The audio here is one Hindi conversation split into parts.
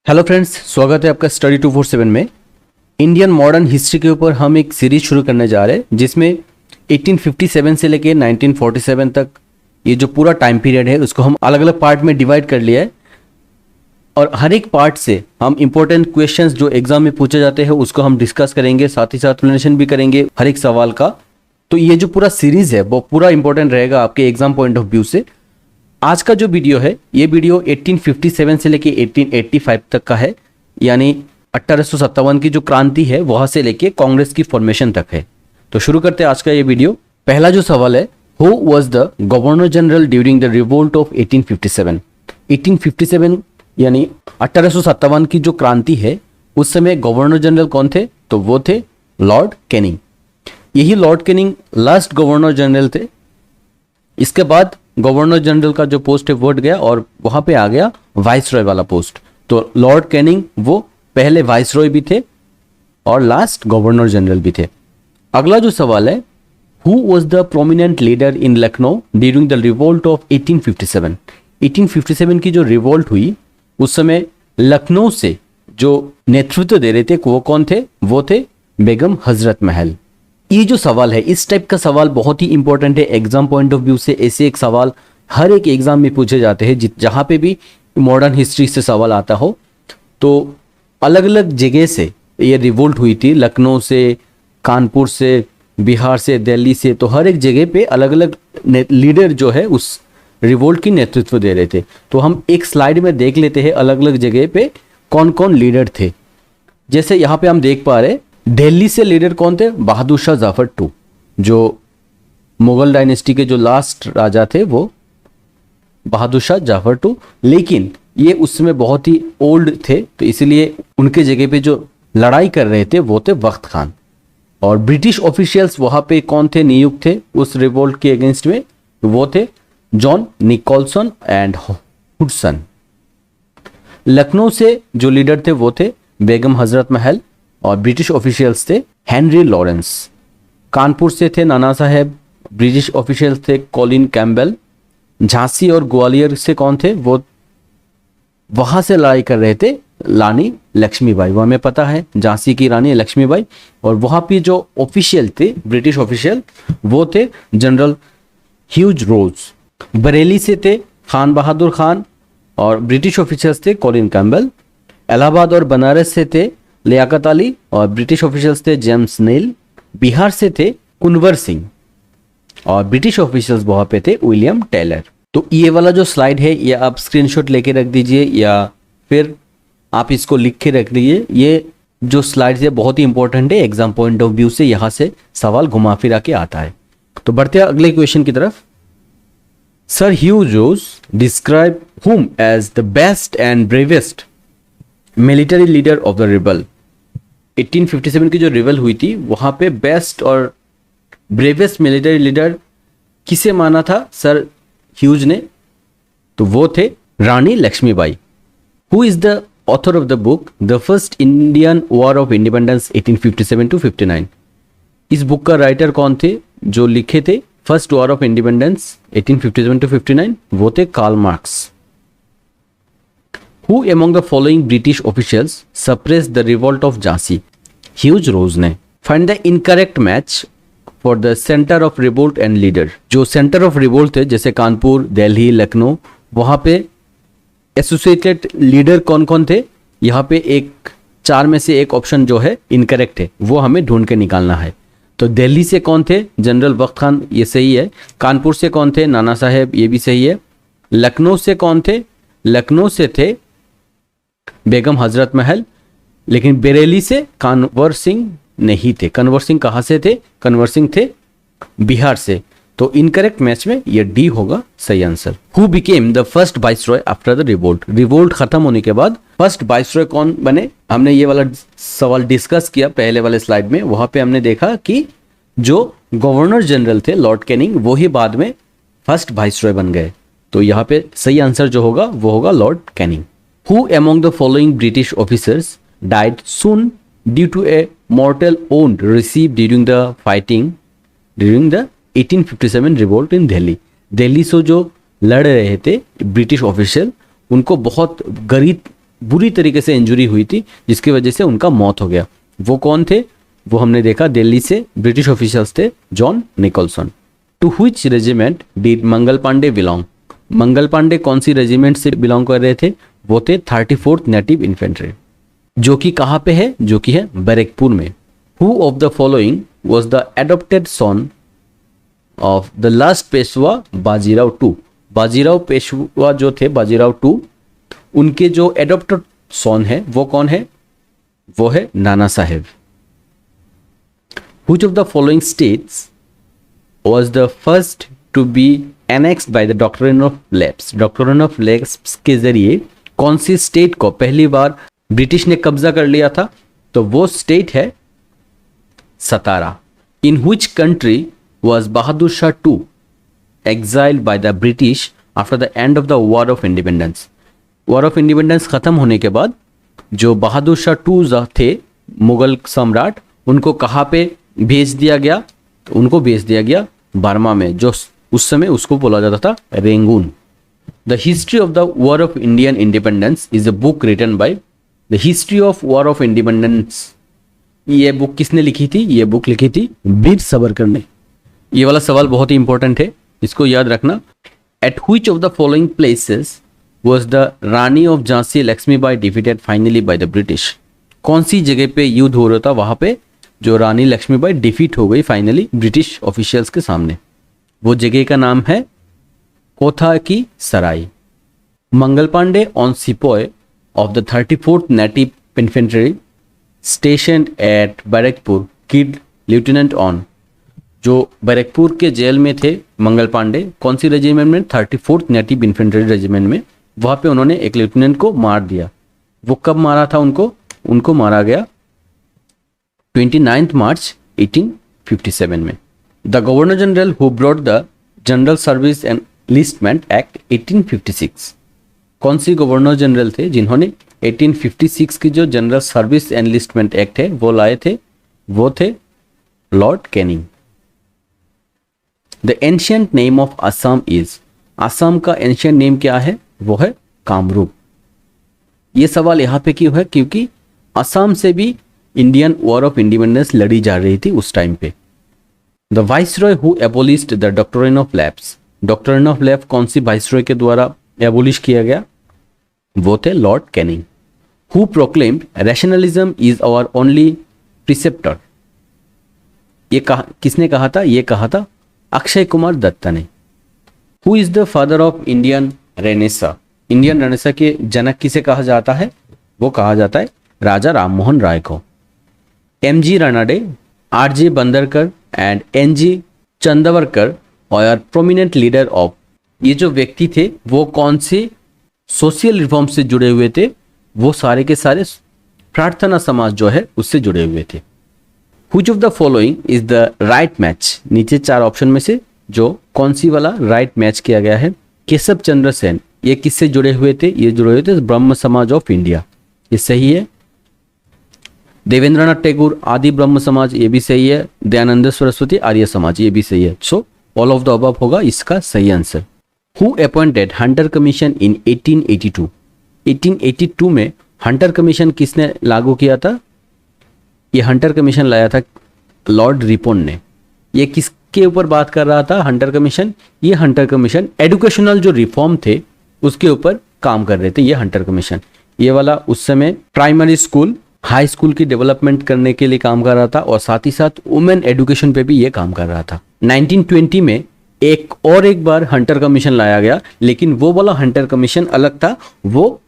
हेलो फ्रेंड्स, स्वागत है आपका स्टडी 247 में। इंडियन मॉडर्न हिस्ट्री के ऊपर हम एक सीरीज शुरू करने जा रहे हैं जिसमें 1857 से लेके 1947 तक ये जो पूरा टाइम पीरियड है उसको हम अलग अलग पार्ट में डिवाइड कर लिया है और हर एक पार्ट से हम इंपॉर्टेंट क्वेश्चंस जो एग्जाम में पूछे जाते हैं उसको हम डिस्कस करेंगे, साथ ही साथ एक्सप्लेनेशन भी करेंगे हर एक सवाल का। तो ये जो पूरा सीरीज है वो पूरा इंपॉर्टेंट रहेगा आपके एग्जाम पॉइंट ऑफ व्यू से। आज का जो वीडियो है ये वीडियो 1857 से लेके 1885 तक का है, यानी 1857 की जो क्रांति है वहां से लेके कांग्रेस की फॉर्मेशन तक है। तो शुरू करते हैं आज का ये वीडियो। पहला जो सवाल है, who was the governor general during the revolt of 1857। 1857 यानी 1857 की जो क्रांति है उस समय गवर्नर जनरल कौन थे? तो वो थे लॉर्ड कैनिंग। यही Lord Canning last governor general थे। इसके बाद गवर्नर जनरल का जो पोस्ट है वो हट गया और वहां पे आ गया वाइस रॉय वाला पोस्ट। तो लॉर्ड कैनिंग वो पहले वाइस रॉय भी थे और लास्ट गवर्नर जनरल भी थे। अगला जो सवाल है, who was the prominent leader in Lucknow during the revolt of 1857। 1857 की जो रिवोल्ट हुई उस समय लखनऊ से जो नेतृत्व दे रहे थे वो कौन थे? वो थे बेगम हजरत महल। ये जो सवाल है, इस टाइप का सवाल बहुत ही इंपॉर्टेंट है एग्जाम पॉइंट ऑफ व्यू से। ऐसे एक सवाल हर एक एग्जाम में पूछे जाते हैं जहां पे भी मॉडर्न हिस्ट्री से सवाल आता हो। तो अलग अलग जगह से ये रिवोल्ट हुई थी, लखनऊ से, कानपुर से, बिहार से, दिल्ली से। तो हर एक जगह पे अलग अलग लीडर जो है उस रिवोल्ट की नेतृत्व दे रहे थे। तो हम एक स्लाइड में देख लेते हैं अलग अलग जगह पे कौन कौन लीडर थे। जैसे यहाँ पे हम देख पा रहे, दिल्ली से लीडर कौन थे? बहादुर शाह जफर टू, जो मुगल डायनेस्टी के जो लास्ट राजा थे वो बहादुर शाह जफर टू। लेकिन ये उस समय बहुत ही ओल्ड थे तो इसलिए उनके जगह पे जो लड़ाई कर रहे थे वो थे वक्त खान। और ब्रिटिश ऑफिशियल्स वहां पे कौन थे, नियुक्त थे उस रिवोल्ट के अगेंस्ट में? वो थे John Nicholson and Hudson. Lucknow से जो लीडर थे वो थे बेगम हजरत महल और ब्रिटिश ऑफिशियल्स थे हेनरी लॉरेंस। कानपुर से थे नाना साहेब, ब्रिटिश ऑफिशियल्स थे कॉलिन कैम्बेल। झांसी और ग्वालियर से कौन थे? वो वहां से लड़ाई कर रहे थे रानी लक्ष्मीबाई। वो हमें पता है झांसी की रानी लक्ष्मीबाई। और वहां पे जो ऑफिशियल थे ब्रिटिश ऑफिशियल वो थे जनरल ह्यूज रोज। बरेली से थे खान बहादुर खान और ब्रिटिश ऑफिशियल्स थे कॉलिन कैम्बेल। इलाहाबाद और बनारस से थे लियाकत अली और ब्रिटिश ऑफिशियल्स थे जेम्स नील। बिहार से थे कुंवर सिंह और ब्रिटिश ऑफिशियल्स वहां पे थे विलियम टेलर। तो ये वाला जो स्लाइड है ये आप स्क्रीनशॉट लेके रख दीजिए या फिर आप इसको लिख के रख दीजिए। ये जो स्लाइड है बहुत ही इंपॉर्टेंट है एग्जाम पॉइंट ऑफ व्यू से, यहां से सवाल घुमा फिरा के आता है। तो बढ़ते हैं अगले क्वेश्चन की तरफ। Sir Hugh Rose describe whom as the best and bravest military leader of the rebel. 1857 की जो रिवल हुई थी वहां पे बेस्ट और ब्रेवेस्ट मिलिट्री लीडर किसे माना था सर ह्यूज ने? तो वो थे Rani Lakshmibai. Who is the author of the book the first Indian war of independence 1857 to 59। इस बुक का राइटर कौन थे जो लिखे थे first war of independence 1857 to 59? वो थे Karl Marx. Who among the following British officials suppressed the revolt of Jhansi? Hugh Rose ने। Find the incorrect match for the center of revolt and leader। जो center of revolt थे जैसे कानपुर, दिल्ली, लखनऊ, वहां पे एसोसिएटेड लीडर कौन कौन थे? यहाँ पे एक चार में से एक ऑप्शन जो है इनकरेक्ट है, वो हमें ढूंढ के निकालना है। तो दिल्ली से कौन थे? जनरल वक्त खान, ये सही है। कानपुर से कौन थे? नाना साहेब, ये भी सही है। लखनऊ से कौन थे? लखनऊ से थे बेगम हजरत महल। लेकिन बरेली से कन्वर सिंह नहीं थे। कन्वर सिंह कहां से थे? कन्वर सिंह थे बिहार से। तो इनकरेक्ट मैच में ये डी होगा सही answer. Who became the first viceroy after the revolt. Revolt खत्म होने के बाद फर्स्ट वाइसरॉय कौन बने? हमने ये वाला सवाल डिस्कस किया पहले वाले स्लाइड में। वहां पे हमने देखा कि जो गवर्नर जनरल थे लॉर्ड कैनिंग वो ही बाद में फर्स्ट वाइसरॉय बन गए। तो यहाँ पे सही आंसर जो होगा वो होगा Lord Canning. Who among the following British officers died soon due to a mortal wound received during the fighting during the 1857 revolt in Delhi? Delhi से जो लड़ रहे थे ब्रिटिश ऑफिशियल उनको बहुत बुरी तरीके से इंजरी हुई थी जिसकी वजह से उनका मौत हो गया। वो कौन थे? वो हमने देखा दिल्ली से ब्रिटिश ऑफिसर्स थे, John Nicholson. To which regiment did Mangal Pandey belong? Mangal Pandey कौन सी रेजिमेंट से बिलोंग कर रहे थे? वो थे 34th नेटिव इन्फेंट्री, जो कि कहाँ पे है? जो कि है बैरकपुर में। Who of the following was the adopted son of the last Peshwa Bajirao two? Bajirao Peshwa जो थे, बाजीराव टू, उनके जो एडॉप्टेड सन है वो कौन है? वो है Nana Saheb. Which of the following states was the first to be annexed by the Doctrine of Lapse? Doctrine of Lapse के जरिए कौन सी स्टेट को पहली बार ब्रिटिश ने कब्जा कर लिया था? तो वो स्टेट है सतारा। In which country was Bahadur Shah II exiled by the British after the end of the War of Independence? War of Independence खत्म होने के बाद जो बहादुर शाह टू थे मुगल सम्राट, उनको कहाँ पे भेज दिया गया? तो उनको भेज दिया गया बर्मा में, जो उस समय उसको बोला जाता था Rangoon. The history of the war of Indian independence is a book written by the history of war of independence. ये बुक किसने लिखी थी? ये बुक लिखी थी वीर सावरकर ने। ये वाला सवाल बहुत ही इंपॉर्टेंट है, इसको याद रखना। At which of the following places was the Rani of Jhansi Lakshmibai defeated finally by the British? कौन सी जगह पे युद्ध हो रहा था? वहां पे जो रानी लक्ष्मीबाई डिफीट हो गई फाइनली ब्रिटिश ऑफिशियल्स के सामने। वो जगह का नाम है कोथा की Sarai. Mangal Pandey on sepoy of the 34th native infantry station at Barrackpore killed lieutenant on. जो बैरकपुर के जेल में थे मंगल पांडे, कौन सी रेजिमेंट में? 34th नेटिव इन्फेंट्री रेजिमेंट में। वहां पे उन्होंने एक लेफ्टिनेंट को मार दिया। वो कब मारा था उनको मारा गया 29 मार्च 1857 में। The governor general who brought the general service and enlistment act 1856। कौन सी गवर्नर जनरल थे जिन्होंने 1856 की जो जनरल सर्विस एनलिस्टमेंट एक्ट है वो लाए थे? वो थे Lord Canning. The ancient name of Assam is? Assam का एंशियंट नेम क्या है? वो है कामरूप। ये सवाल यहाँ पे क्यों है? क्योंकि असम से भी इंडियन वॉर ऑफ इंडिपेंडेंस लड़ी जा रही थी उस टाइम पे। The viceroy who एबोलिश्ड the doctrine of lapse? Doctrine of lapse कौन सी वाइसरॉय के द्वारा एबोलिश किया गया? वो थे Lord Canning. Who proclaimed rationalism is our only preceptor? ये किसने कहा था? ये कहा था अक्षय कुमार दत्ता ने। Who is the father of Indian Renaissance? Indian Renaissance के जनक किसे कहा जाता है? वो कहा जाता है राजा राममोहन राय को। MG Ranade, RJ Bhandarkar and NG Chandavarkar और प्रोमिनेंट लीडर ऑफ। ये जो व्यक्ति थे वो कौन से सोशल रिफॉर्म से जुड़े हुए थे? वो सारे के सारे प्रार्थना समाज जो है उससे जुड़े हुए थे। Which of the following is the right match? नीचे चार ऑप्शन में से जो कौन सी वाला राइट मैच किया गया है? केशव चंद्र सेन, ये किससे जुड़े हुए थे? ये जुड़े हुए थे ब्रह्म समाज ऑफ इंडिया, ये सही है। देवेंद्रनाथ टैगोर आदि ब्रह्म समाज, ये भी सही है। दयानंद सरस्वती आर्य समाज, ये भी सही है। So all of the above होगा इसका सही answer. Who appointed Hunter commission इन 1882? 1882 में हंटर कमीशन किसने लागू किया था? ये हंटर कमीशन लाया था लॉर्ड रिपोन ने। ये किसके ऊपर बात कर रहा था हंटर कमीशन? ये हंटर कमीशन एजुकेशनल जो रिफॉर्म थे उसके ऊपर काम कर रहे थे ये हंटर कमीशन। ये वाला उस समय प्राइमरी स्कूल, हाई स्कूल की डेवलपमेंट करने के लिए काम कर रहा था और साथ ही साथ वुमेन एजुकेशन पे भी ये काम कर रहा था। 1920 में एक बार हंटर कमीशन लाया गया, लेकिन वो वाला हंटर कमीशन अलग था। वो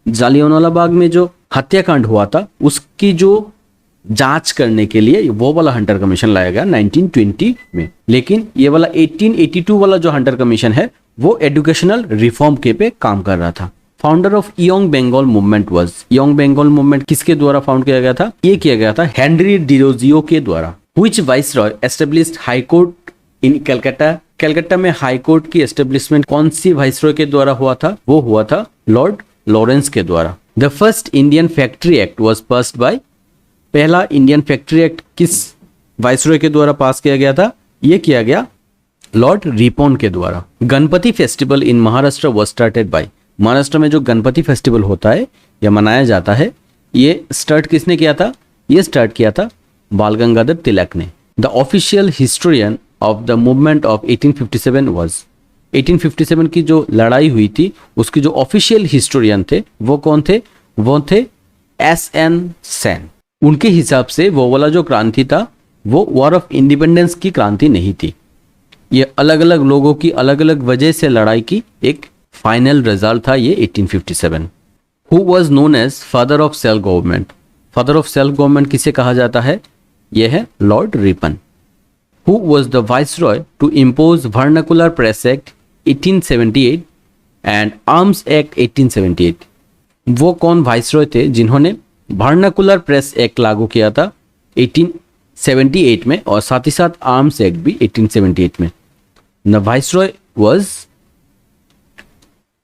जालियांवाला बाग में जो हत्याकांड हुआ था उसकी जो जांच करने के लिए वो वाला हंटर कमीशन लाया गया 1920 में। लेकिन ये वाला 1882 वाला जो हंटर कमीशन है वो एजुकेशनल रिफॉर्म के पे काम कर रहा था। Founder of young Bengal movement was? Young Bengal movement किसके द्वारा फाउंड किया गया था? ये किया गया था हेनरी डिरोजियो के द्वारा। Which viceroy established high court in Calcutta? Calcutta में हाई कोर्ट की एस्टेब्लिशमेंट कौन सी वाइसरॉय के द्वारा हुआ था? वो हुआ था लॉर्ड लॉरेंस के द्वारा। The first Indian factory act was passed by? पहला इंडियन फैक्ट्री एक्ट किस वाइसरॉय के द्वारा पास किया गया था? यह किया गया लॉर्ड रिपोन के द्वारा। Ganpati festival in Maharashtra was started by? Maharashtra में जो गणपति फेस्टिवल होता है या मनाया जाता है, ये स्टार्ट किसने किया था? ये स्टार्ट किया था बाल गंगाधर तिलक ने। The official historian of the movement of 1857 was, 1857 की जो लड़ाई हुई थी उसकी जो ऑफिशियल हिस्टोरियन थे वो कौन थे? वो थे S.N. सेन। उनके हिसाब से वो वाला जो क्रांति था वो वॉर ऑफ इंडिपेंडेंस की क्रांति नहीं थी, ये अलग अलग लोगों की अलग अलग वजह से लड़ाई की एक फाइनल रिजल्ट था ये 1857। Who was known as father of self government? Father of self government किसे कहा जाता है? यह है Lord Ripon. Who was the viceroy to impose vernacular press act 1878 and arms act 1878? वो कौन वाइसरॉय थे जिन्होंने वर्नाकुलर प्रेस एक्ट लागू किया था 1878 में और साथ ही साथ आर्म्स एक्ट भी 1878 में? The viceroy was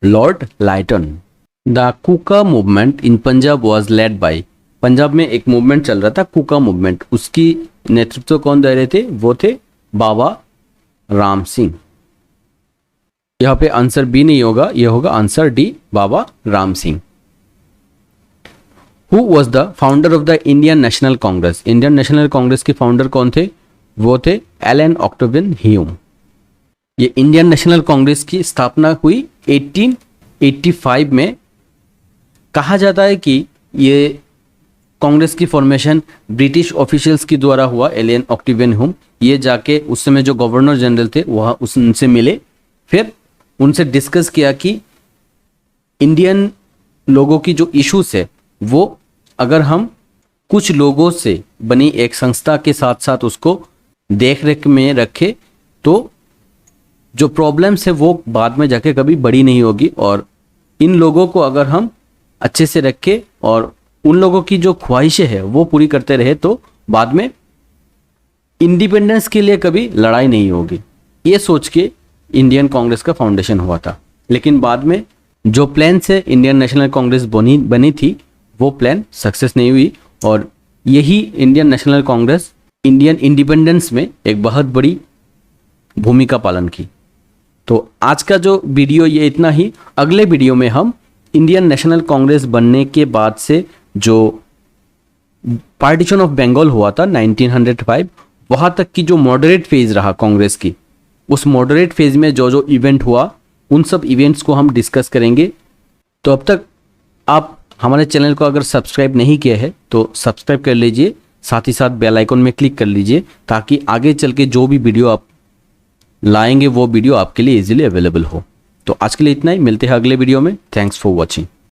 Lord Lytton. The Kuka movement in Punjab was led by, Punjab में एक मूवमेंट चल रहा था कुका मूवमेंट, उसकी नेतृत्व कौन दे रहे थे? वो थे बाबा राम सिंह। यहां पे आंसर बी नहीं होगा, यह होगा answer D, Baba Ram Singh. Who was the founder of the Indian national Congress? Indian national Congress के फाउंडर कौन थे? वो थे एलन ऑक्टेवियन ह्यूम। ये इंडियन नेशनल कांग्रेस की स्थापना हुई 1885 में। कहा जाता है कि ये कांग्रेस की फॉर्मेशन ब्रिटिश ऑफिशियल्स के द्वारा हुआ। एलन ऑक्टेवियन ह्यूम ये जाके उस समय जो गवर्नर जनरल थे वह उनसे मिले, फिर उनसे डिस्कस किया कि इंडियन लोगों की जो इश्यूज है वो अगर हम कुछ लोगों से बनी एक संस्था के साथ साथ उसको देख रेख में रखे तो जो प्रॉब्लम्स है वो बाद में जाके कभी बड़ी नहीं होगी, और इन लोगों को अगर हम अच्छे से रखें और उन लोगों की जो ख्वाहिशें हैं वो पूरी करते रहे तो बाद में इंडिपेंडेंस के लिए कभी लड़ाई नहीं होगी। ये सोच के इंडियन कांग्रेस का फाउंडेशन हुआ था। लेकिन बाद में जो प्लान से इंडियन नेशनल कांग्रेस बनी थी वो प्लान सक्सेस नहीं हुई, और यही Indian national Congress Indian independence में एक बहुत बड़ी भूमिका पालन की। तो आज का जो वीडियो ये इतना ही। अगले वीडियो में हम इंडियन नेशनल कांग्रेस बनने के बाद से जो पार्टीशन ऑफ बंगाल हुआ था 1905, वहां तक की जो मॉडरेट फेज रहा कांग्रेस की, उस मॉडरेट फेज में जो जो इवेंट हुआ उन सब इवेंट्स को हम डिस्कस करेंगे। तो अब तक आप हमारे चैनल को अगर सब्सक्राइब नहीं किया है तो सब्सक्राइब कर लीजिए, साथ ही साथ बेल आइकन में क्लिक कर लीजिए ताकि आगे चल के जो भी वीडियो आप लाएंगे वो वीडियो आपके लिए इजीली अवेलेबल हो। तो आज के लिए इतना ही, मिलते हैं अगले वीडियो में। Thanks for watching.